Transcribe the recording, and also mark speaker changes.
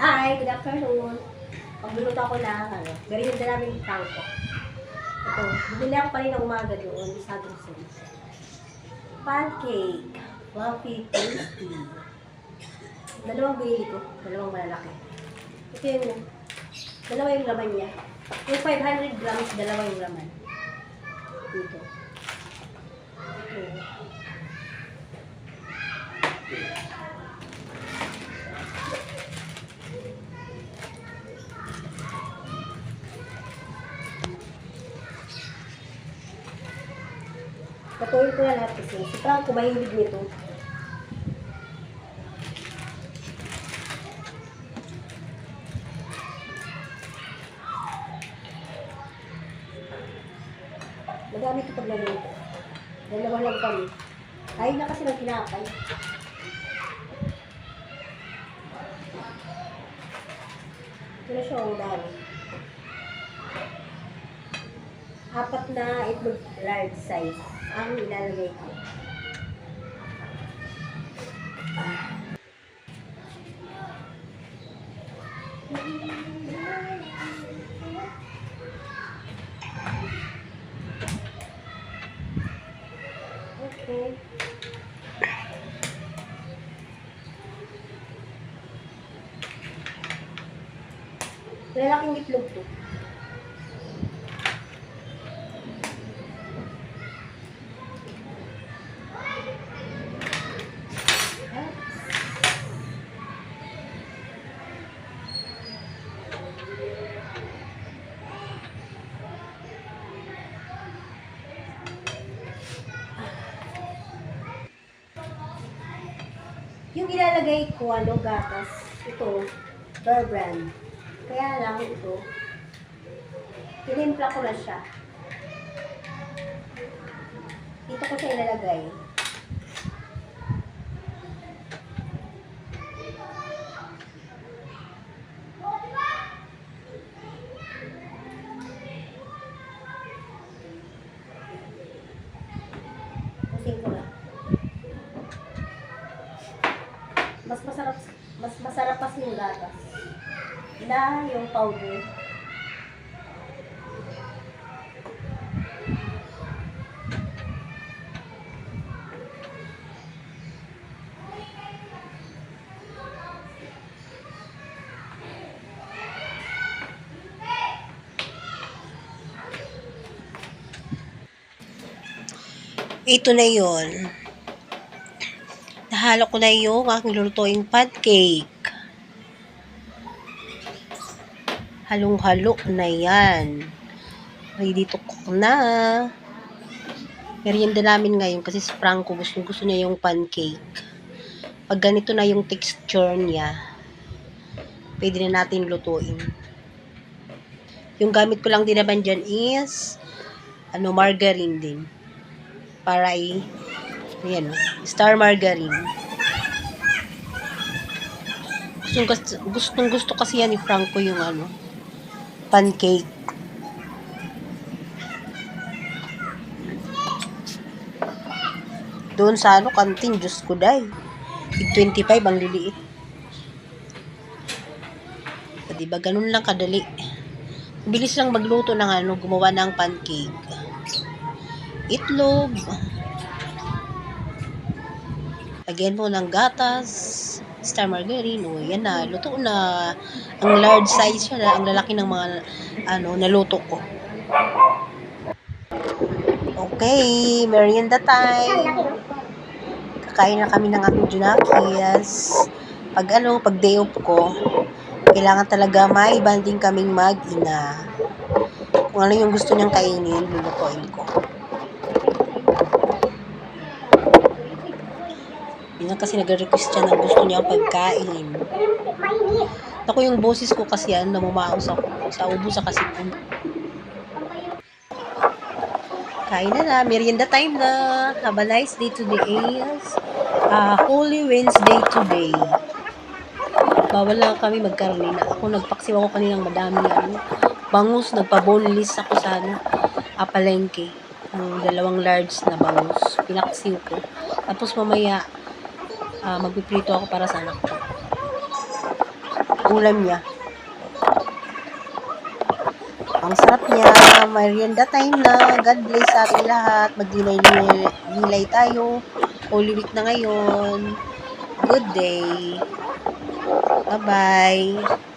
Speaker 1: Hi, good afternoon. Pagluluto ako ng merienda namin ni Franco. Ito, bumili ako kanina umaga doon sa grocery. Pancake. Fluffy, tasty. Dalawang binili ko. Dalawang malalaki. Ito yung, dalawa yung laman niya. Yung 500 grams, dalawa yung laman. Dito. Ito. Patuloy ko na lahat kasi si Franco mahilig nito. Madami ito paglaluto. Dalawa lang kami. Ayaw na kasi ng kinakay. Ito na siya ang dami. 4 na itlog large size ang ilalagay ko. Okay. Lalaking itlog to. Yung ilalagay ko, gatas, ito, Bear Brand. Kaya lang ito, tinimpla ko na siya. Dito ko siya ilalagay. Pusin ko na. Mas masarap pa yung gatas na yung powder. Ito na yun. Nahalo ko na yung aking lulutuing pancake. Halong-halo na yan. Ready to cook na. Merienda namin ngayon kasi si Franco gusto niya yung pancake. Pag ganito na yung texture niya, pwede na natin lutuin. Yung gamit ko lang din naman dyan is margarine din. Para ayan, star margarine. Gustong gusto kasi yan ni Franco yung pancake. Doon sa kantin, Diyos ko day. 25 ang liliit. Diba, ganun lang kadali. Bilis lang magluto ng gumawa ng pancake. Itlog. Lagyan mo ng gatas, star margarine, yan na, luto na. Ang large size siya na, ang lalaki ng mga naluto ko. Okay, merienda time. Kakain na kami ng aking junakis. Pag day off ko, kailangan talaga may banding kaming mag-ina. Kung ano yung gusto niyang kainin, lulutuin ko. Yan kasi nag-request siya ng gusto niya pagkain. Ako yung boses ko kasi namumao sa ubo sa kasipon. Kain na, merienda time na. Have a nice day today. Holy Wednesday today. Bawal lang kami magkarne na. Ako nagpaksiw ako kaninang madami bangus, nagpa-boneless ako sa palengke. Ang 2 large na bangus. Pinaksiw ko. Tapos mamaya magpiprito ako para sa anak ko. ulam niya. Ang sarap niya. Merienda time na. God bless sa ating lahat. Magdilay tayo. Holy Week na ngayon. Good day. Bye-bye.